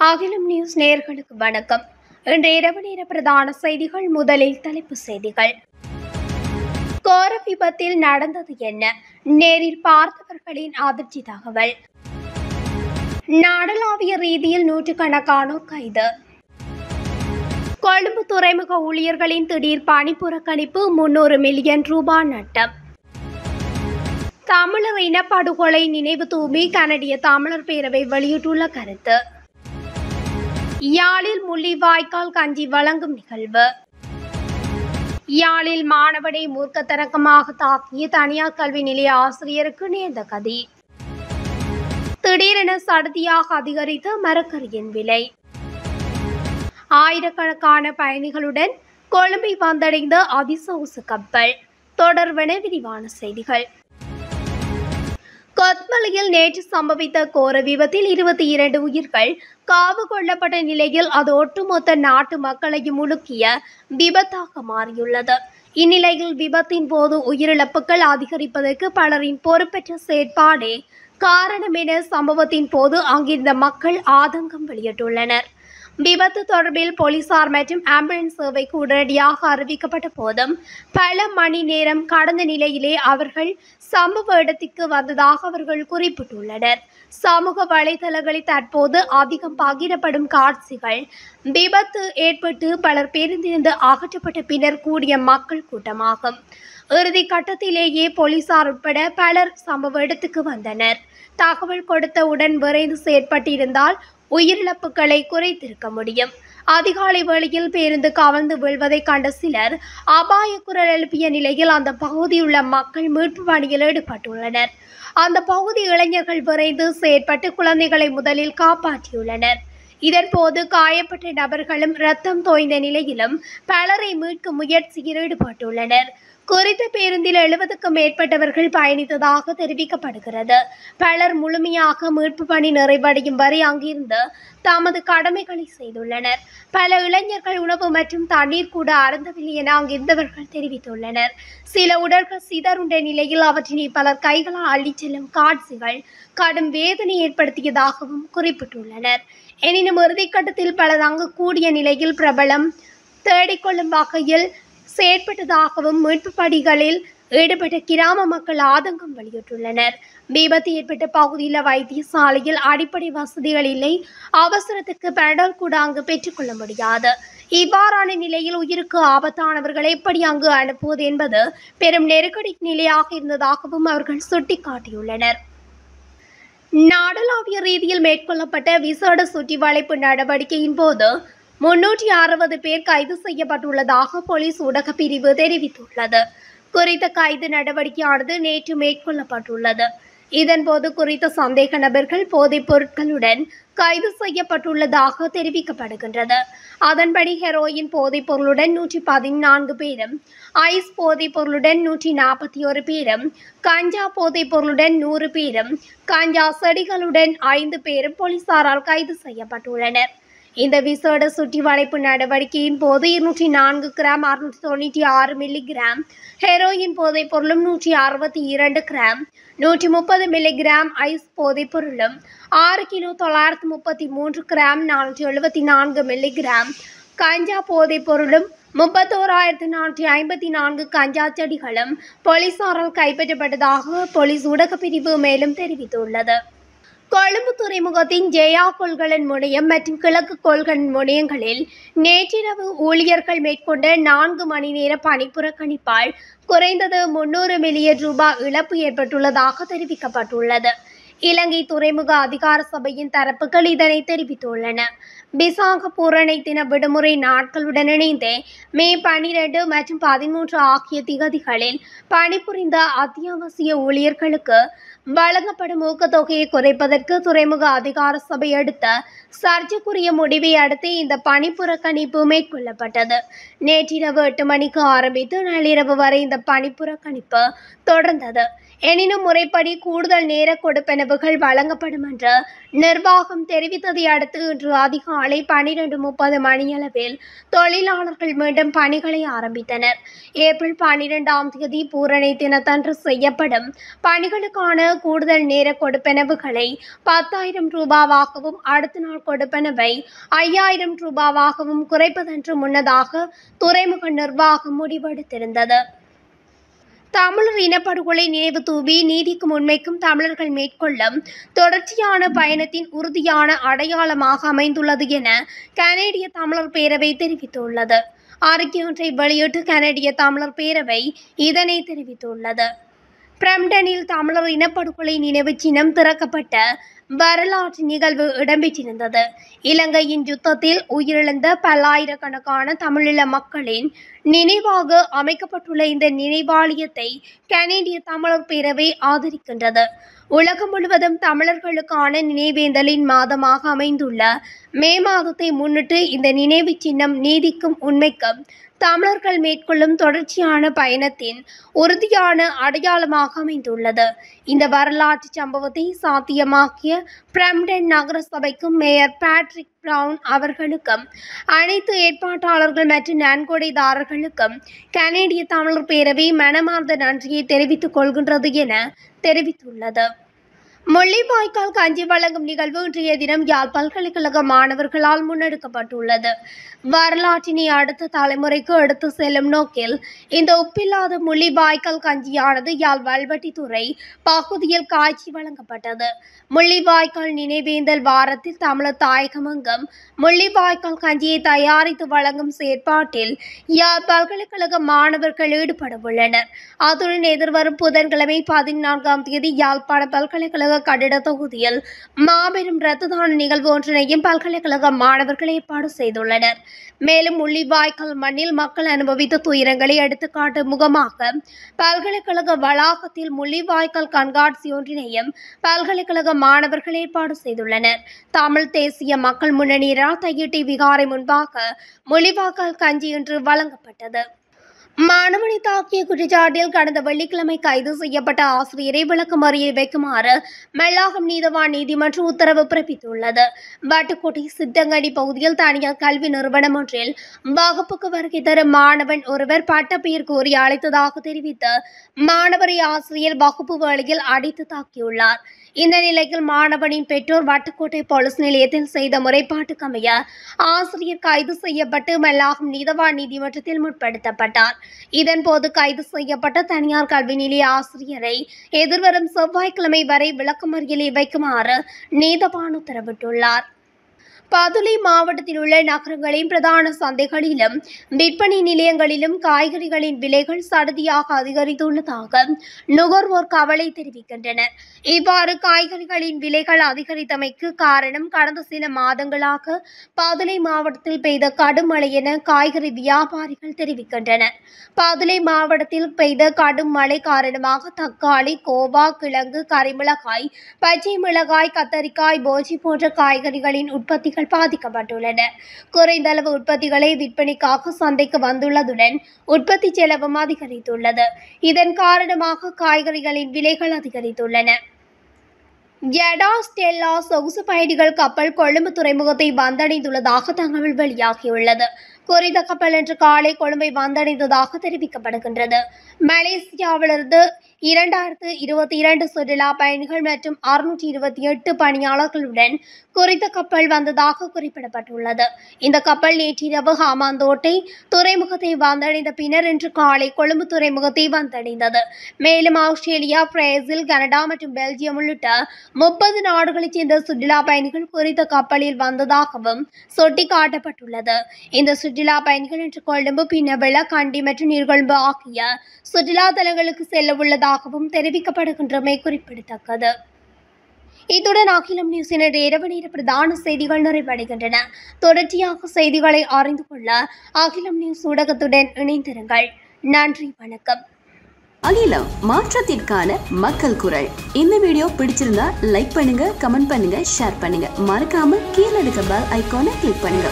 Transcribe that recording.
அகிலம் நியூஸ் நேயர்களுக்கு வணக்கம். இன்று இரவு நேர பிரதான செய்திகள். முதலில் தலைப்புச் செய்திகள். கோர விபத்தில் நடந்தது என்ன? நேரில் பார்த்தவர்களின் அதிர்ச்சி தகவல். நாடளாவிய ரீதியில் நூற்றுக்கணக்கானோர் கைது. கொழும்பு துறைமுக ஊழியர்களின் திடீர் பணி புறக்கணிப்பு, 300 மில்லியன் ரூபாய் நட்டம். தமிழர் இனப்படுகொலை நினைவு தூவி கனடிய தமிழர் பேரவை வெளியிட்டுள்ள கருத்து. யாழில் முள்ளிவாய்க்கால் கஞ்சி வழங்கும் நிகழ்வு. யாழில் மாணவனை மூர்க்கத்தனமாக தாக்கிய தனியார் கல்வி நிலைய ஆசிரியருக்கு நேர்ந்த கதி. திடீரென சடுதியாக அதிகரித்த மரக்கறியின் விலை. ஆயிரக்கணக்கான பயணிகளுடன் கொழும்பை வந்தடைந்த அதிசொகுசு கப்பல். தொடர்வன விரிவான செய்திகள். கொத்மலையில் நேற்று சம்பவித்த கோர விபத்தில் 22 உயிர்கள் காவு கொள்ளப்பட்ட நிலையில் அது ஒட்டுமொத்த நாட்டு மக்களையும் உலுக்கிய விபத்தாக மாறியுள்ளது. இந்நிலையில் விபத்தின் போது உயிரிழப்புகள் அதிகரிப்பதற்கு பலரின் பொறுப்பற்ற செயற்பாடே காரணம் என சம்பவத்தின் போது அங்கிருந்த மக்கள் ஆதங்கம் வெளியிட்டுள்ளனர். விபத்து தொடர்பில் போலீசார் மற்றும் ஆம்புலன்ஸ் சேவைக்கு உடனடியாக அறிவிக்கப்பட்ட போதும் பல மணி நேரம் கடந்த நிலையிலே அவர்கள் சம்பவ இடத்திற்கு வந்ததாக அவர்கள் குறிப்பிட்டுள்ளனர். சமூக வலைதளங்களில் தற்போது அதிகம் பகிரப்படும் காட்சிகள் விபத்து ஏற்பட்டு பலர் பேருந்திலிருந்து அகற்றப்பட்ட பின்னர் கூடிய மக்கள் கூட்டமாகும். இறுதி கட்டத்திலேயே போலீசார் உட்பட பலர் சம்பவ இடத்துக்கு வந்தனர். தகவல் கொடுத்தவுடன் விரைந்து செயற்பட்டிருந்தால் உயிரிழப்புகளை குறைத்திருக்க முடியும். அதிகாலை வேளையில் பேருந்து கவர்ந்து வீழ்வதை கண்ட சிலர் அபாய குரல் எழுப்பிய நிலையில் அந்த பகுதியில் உள்ள மக்கள் மீட்பு பணியில் ஈடுபட்டுள்ளனர். அந்த பகுதி இளைஞர்கள் விரைந்து செயற்பட்டு குழந்தைகளை முதலில் காப்பாற்றியுள்ளனர். இதன்போது காயப்பட்ட நபர்களும் இரத்தம் தோய்ந்த நிலையிலும் பலரை மீட்கும் முயற்சியில் ஈடுபட்டுள்ளனர். குறித்த பேருந்தில் 70க்கும் மேற்பட்டவர்கள் பயணித்ததாக தெரிவிக்கப்படுகிறது. பலர் முழுமையாக மீட்பு பணி நிறைவடையும் வரை அங்கிருந்து தமது கடமைகளை செய்துள்ளனர். பல இளைஞர்கள் உணவு மற்றும் தண்ணீர் கூட அருந்தவில்லை என அங்கிருந்தவர்கள் தெரிவித்துள்ளனர். சில உடல்கள் சிதறுண்ட நிலையில் அவற்றினை பலர் கைகளால் அள்ளிச் செல்லும் காட்சிகள் கடும் வேதனை ஏற்படுத்தியதாகவும் குறிப்பிட்டுள்ளனர். எனினும் இறுதிக்கட்டத்தில் பலர் அங்கு கூடிய நிலையில் பிரபலம் தேடிக்கொள்ளும் வகையில் செயற்பட்டதாகவும் மீட்பு பணிகளில் ஈடுபட்ட கிராம மக்கள் ஆதங்கம் வெளியிட்டுள்ளனர். விபத்து ஏற்பட்ட பகுதியில் வைத்தியசாலையில் அடிப்படை வசதிகள் இல்லை. அவசரத்துக்கு பெனடால் கூட அங்கு பெற்றுக்கொள்ள முடியாது. இவ்வாறான நிலையில் உயிருக்கு ஆபத்தானவர்கள் எப்படி அங்கு அனுப்புவது என்பது பெரும் நெருக்கடி நிலையாக இருந்ததாகவும் அவர்கள் சுட்டிக்காட்டியுள்ளனர். நாடளாவிய ரீதியில் மேற்கொள்ளப்பட்ட விசேட சுற்றி வளைப்பு நடவடிக்கையின் போது 360 பேர் கைது செய்யப்பட்டுள்ளதாக போலீஸ் ஊடகப் பிரிவு தெரிவித்துள்ளது. குறித்த கைது நடவடிக்கையானது நேற்று மேற்கொள்ளப்பட்டுள்ளது. இதன்போது குறித்த சந்தேக நபர்கள் போதைப் பொருட்களுடன் கைது செய்யப்பட்டுள்ளதாக தெரிவிக்கப்படுகின்றது. அதன்படி ஹெரோயின் போதைப் பொருளுடன் 114 பேரும், ஐஸ் போதைப் பொருளுடன் 141 பேரும், கஞ்சா போதைப் பொருளுடன் 100 பேரும், கஞ்சா செடிகளுடன் 5 பேரும் போலீசாரால் கைது செய்யப்பட்டுள்ளனர். இந்த விசேட சுற்றி வளைப்பு நடவடிக்கையின் போது 204 கிராம் 696 மில்லிகிராம் ஹெரோயின் போதைப் பொருளும், 162 கிராம் 130 மில்லிகிராம் ஐஸ் போதைப் பொருளும், 6 கிலோ 933 கிராம் 474 மில்லிகிராம் கஞ்சா போதைப் பொருளும், 31,454 கஞ்சா செடிகளும் போலீசாரால் கைப்பற்றப்பட்டதாக போலீஸ் ஊடகப் பிரிவு மேலும் தெரிவித்துள்ளது. கொழும்பு துறைமுகத்தின் ஜெயா கொள்கலன் முனையம் மற்றும் கிழக்கு கொள்கலன் முனையங்களில் நேற்றிரவு ஊழியர்கள் மேற்கொண்ட 4 மணி நேர பணி புறக்கணிப்பால் குறைந்தது 300 மில்லியன் ரூபாய் இழப்பு ஏற்பட்டுள்ளதாக தெரிவிக்கப்பட்டுள்ளது. இலங்கை துறைமுக அதிகார சபையின் தரப்புகள் இதனை தெரிவித்துள்ளன. விசாக பூரணை தின விடுமுறை நாட்களுடன் இணைந்து மே 12 மற்றும் 13 ஆகிய திகதிகளில் பணிபுரிந்த அத்தியாவசிய ஊழியர்களுக்கு வழங்கப்படும் ஊக்கத்தொகையை குறைப்பதற்கு துறைமுக அதிகார சபை எடுத்த சர்ச்சைக்குரிய முடிவை அடுத்து இந்த பணி புறக்கணிப்பு மேற்கொள்ளப்பட்டது. நேற்றிரவு 8 மணிக்கு ஆரம்பித்து நள்ளிரவு வரை இந்த பணி புறக்கணிப்பு தொடர்ந்தது. எனினும் முறைப்படி கூடுதல் நேர கொடுப்பனவுகள் வழங்கப்படும் என்று நிர்வாகம் தெரிவித்ததை அடுத்து இன்று அதிகாலை 12:30 மணியளவில் தொழிலாளர்கள் மீண்டும் பணிகளை ஆரம்பித்தனர். ஏப்ரல் 12ஆம் தேதி பூரணை தினத்தன்று செய்யப்படும் பணிகளுக்கான கூடுதல் நேர கொடுப்பனவுகளை 10,000 ரூபாவாகவும் அடுத்த நாள் கொடுப்பனவை 5,000 ரூபாவாகவும் குறைப்பதென்று முன்னதாக துறைமுக நிர்வாகம் முடிவெடுத்திருந்தது. தமிழர் இனப்படுகொலை நினைவு தூவி நீதிக்கும் உண்மைக்கும் தமிழர்கள் மேற்கொள்ளும் தொடர்ச்சியான பயணத்தின் உறுதியான அடையாளமாக அமைந்துள்ளது என கனேடிய தமிழர் பேரவை தெரிவித்துள்ளது. அறிக்கையொன்றை வெளியிட்டு கனேடிய தமிழர் பேரவை இதனை தெரிவித்துள்ளது. பிரம்டனில் தமிழர் இனப்படுகொலை நினைவு சின்னம் திறக்கப்பட்ட வரலாற்று நிகழ்வு இடம்பெற்றிருந்தது. இலங்கையின் யுத்தத்தில் உயிரிழந்த பல்லாயிரக்கணக்கான தமிழீழ மக்களின் நினைவாக அமைக்கப்பட்டுள்ள இந்த நினைவாலயத்தை கனேடிய தமிழர் பேரவை ஆதரிக்கின்றது. உலகம் முழுவதும் தமிழர்களுக்கான நினைவேந்தலின் மாதமாக அமைந்துள்ள மே மாதத்தை முன்னிட்டு இந்த நினைவு சின்னம் நீதிக்கும் உண்மைக்கும் தமிழர்கள் மேற்கொள்ளும் தொடர்ச்சியான பயணத்தின் உறுதியான அடையாளமாக அமைந்துள்ளது. இந்த வரலாற்று சம்பவத்தை சாத்தியமாக்கிய பிரம்டன் நகர சபைக்கும் மேயர் பேட்ரிக் பிரவுன் அவர்களுக்கும் அனைத்து ஏற்பாட்டாளர்கள் மற்றும் நன்கொடைதாரர்களுக்கும் கனேடிய தமிழர் பேரவை மனமார்ந்த நன்றியை தெரிவித்துக் கொள்கின்றது என தெரிவித்துள்ளது. முள்ளிவாய்க்கால் கஞ்சி வழங்கும் நிகழ்வு இன்றைய தினம் யாழ் பல்கலைக்கழக மாணவர்களால் முன்னெடுக்கப்பட்டுள்ளது. வரலாற்றினை அடுத்த தலைமுறைக்கு எடுத்து செல்லும் நோக்கில் இந்த உப்பில்லாத முள்ளிவாய்க்கால் கஞ்சியானது யாழ் வல்வெட்டித்துறை பகுதியில் காய்ச்சி வழங்கப்பட்டது. முள்ளிவாய்க்கால் நினைவேந்தல் வாரத்தில் தமிழர் தாயகமெங்கும் முள்ளிவாய்க்கால் கஞ்சியை தயாரித்து வழங்கும் செயற்பாட்டில் யாழ் பல்கலைக்கழக மாணவர்கள் ஈடுபட உள்ளனர். அத்துடன் எதிர்வரும் புதன்கிழமை 14ஆம் தேதி யாழ்ப்பாண பல்கலைக்கழக கட்டிட தொகுதியில் மாபெரும் இரத்த தான நிகழ்வு ஒன்றினையும் பல்கலைக்கழக மாணவர்கள் ஏற்பாடு செய்துள்ளனர். மேலும் முள்ளிவாய்க்கால் மண்ணில் மக்கள் அனுபவித்த துயரங்களை எடுத்துக்காட்டும் முகமாக பல்கலைக்கழக வளாகத்தில் முள்ளிவாய்க்கால் கண்காட்சி ஒன்றினையும் பல்கலைக்கழக மாணவர்கள் ஏற்பாடு செய்துள்ளனர். தமிழ் தேசிய மக்கள் முன்னணியினால் தையிட்டி விகாரை முன்பாக முள்ளிவாய்க்கால் கஞ்சி இன்று வழங்கப்பட்டது. மாணவனை தாக்கிய குற்றச்சாட்டில் கடந்த வெள்ளிக்கிழமை கைது செய்யப்பட்ட ஆசிரியரை விளக்கமறியல் வைக்குமாறு மெல்லாகம் நீதவான் நீதிமன்றம் உத்தரவு பிறப்பித்துள்ளது. வட்டுக்கோட்டை சித்தங்கடி பகுதியில் தனியார் கல்வி நிறுவனம் ஒன்றில் வகுப்புக்கு வருகை தரும் மாணவன் ஒருவர் பட்டப்பெயர் கூறி அழைத்ததாக தெரிவித்து மாணவரை ஆசிரியர் வகுப்பு வேளையில் அடித்து தாக்கியுள்ளார். இந்த நிலையில் மாணவனின் பெற்றோர் வட்டுக்கோட்டை போலீஸ் நிலையத்தில் செய்த முறைப்பாட்டுக்கமைய ஆசிரியர் கைது செய்யப்பட்டு மெல்லாகம் நீதவான் நீதிமன்றத்தில் முற்படுத்தப்பட்டார். இதன்போது கைது செய்யப்பட்ட தனியார் கல்வி நிலைய ஆசிரியரை எதிர்வரும் செவ்வாய்க்கிழமை வரை விளக்கமறியலில் வைக்குமாறு நீதவான் உத்தரவிட்டுள்ளார். பதுளை மாவட்டத்தில் உள்ள நகரங்களின் பிரதான சந்தைகளிலும் விற்பனை நிலையங்களிலும் காய்கறிகளின் விலைகள் சடுதியாக அதிகரித்துள்ளதாக நுகர்வோர் கவலை தெரிவிக்கின்றனர். இவ்வாறு காய்கறிகளின் விலைகள் அதிகரித்தமைக்கு காரணம் கடந்த சில மாதங்களாக பதுளை மாவட்டத்தில் பெய்த கடும் மழை என காய்கறி வியாபாரிகள் தெரிவிக்கின்றனர். பதுளை மாவட்டத்தில் பெய்த கடும் மழை காரணமாக தக்காளி, கோவா, கிழங்கு, கரிமிளகாய், பச்சை மிளகாய், கத்தரிக்காய், போஜி போன்ற காய்கறிகளின் உற்பத்திகள் பாதிக்கப்பட்டுள்ளன. குறைந்த அளவு உற்பத்திகளை விற்பனைக்காக சந்தைக்கு வந்துள்ளதுடன் உற்பத்தி செலவும் அதிகரித்துள்ளது. இதன் காரணமாக காய்கறிகளின் விலைகள் அதிகரித்துள்ளன. ஜெடா ஸ்டெல்லா சொகுசு பயணிகள் கப்பல் கொழும்பு துறைமுகத்தை வந்தடைந்துள்ளதாக தகவல் வெளியாகியுள்ளது. குறித்த கப்பல் இன்று காலை கொழும்பை வந்தடைந்ததாக தெரிவிக்கப்படுகின்றது. மலேசியாவிலிருந்து 2022 சுற்றுலா பயணிகள் மற்றும் 628 பணியாளர்களுடன் குறித்த கப்பல் வந்ததாக குறிப்பிடப்பட்டுள்ளது. இந்த கப்பல் நேற்றிரவு ஹாமாந்தோட்டை துறைமுகத்தை வந்தடைந்த பின்னர் இன்று காலை கொழும்பு துறைமுகத்தை வந்தடைந்தது. மேலும் ஆஸ்திரேலியா, பிரேசில், கனடா மற்றும் பெல்ஜியம் உள்ளிட்ட 30 நாடுகளைச் சேர்ந்த சுற்றுலா பயணிகள் குறித்த கப்பலில் வந்ததாகவும் சுட்டிக்காட்டப்பட்டுள்ளது. இந்த சுற்றுலா பயணிகள் இன்று கொழும்பு, பின்னவெள, கண்டி மற்றும் நீர்கொழும்பு ஆகிய சுற்றுலா தலங்களுக்கு செல்ல உள்ளதாகவும் தெரிவிக்கப்படுகின்றமை குறிப்பிடத்தக்கது. இத்துடன் அகிலம் நியூஸின் இரவு நேர பிரதான செய்திகள் நிறைவடைகின்றன. தொடர்ச்சியாக செய்திகளை அறிந்து கொள்ள அகிலம் நியூஸ் ஊடகத்துடன் இணைந்திருங்கள். நன்றி, வணக்கம். அகிலம் மாற்றத்திற்கான மக்கள் குரல். இந்த வீடியோ பிடிச்சிருந்தா லைக் பண்ணுங்க, கமெண்ட் பண்ணுங்க, ஷேர் பண்ணுங்க. மறக்காம கீழே இருக்க பெல் ஐகானை கிளிக் பண்ணுங்க.